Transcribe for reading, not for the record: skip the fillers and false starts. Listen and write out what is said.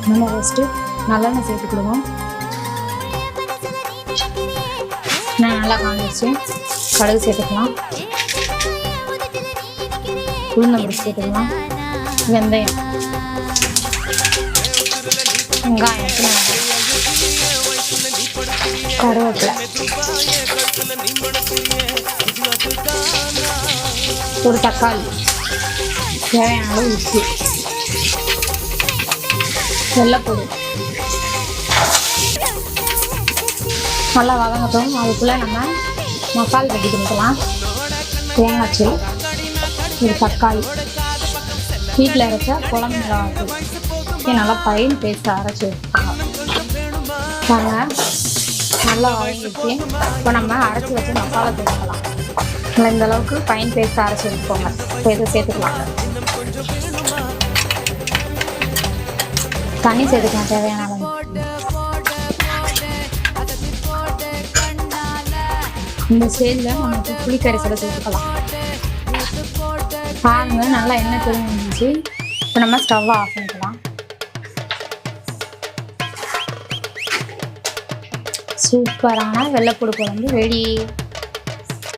நம்ம ஃபஸ்ட்டு நல்லெண்ணெய் சேர்த்துக்கிடுவோம். நான் நல்லா காஞ்சிச்சு. கடுகு சேர்த்துக்கலாம். உளுந்தம்பருப்பு சேர்த்துக்கலாம். வெந்தயம், வெங்காயம், கருவேப்பிலை, ஒரு தக்காளி, தேவையான அளவு உப்பு, வெள்ளைப்பூடு நல்லா வதங்கட்டும். அதுக்குள்ளே நம்ம மசாலா ரெடி பண்ணிக்கலாம். தேங்காய் சீல், ஒரு தக்காளி, வீட்டில் அரைச்ச குழம்பு மிளகாய் நல்லா பைன் பேஸ்ட் அரைச்சி வச்சுக்கலாம். பாருங்கள், நல்லா வதங்கிடுச்சு. இப்போ நம்ம அரைச்சி வச்சு மசாலா சேர்த்துக்கலாம். நல்லா இந்த அளவுக்கு பைன் பேஸ்ட் அரைச்சி வச்சுக்கோங்க. இப்போ இதை சேர்த்துக்கலாம். தண்ணி சேர்த்துக்கலாம் தேவையான அளவு. இந்த ஸ்டேஜில் நமக்கு புளிக்கரைசலை சேர்த்துக்கலாம். பாருங்க, நல்லா எண்ணெய் திரும்பி வந்துச்சு. இப்போ நம்ம ஸ்டவ்வை ஆஃப் பண்ணிக்கலாம். சூப்பரான வெள்ளைப்பூடு குழம்பு ரெடி.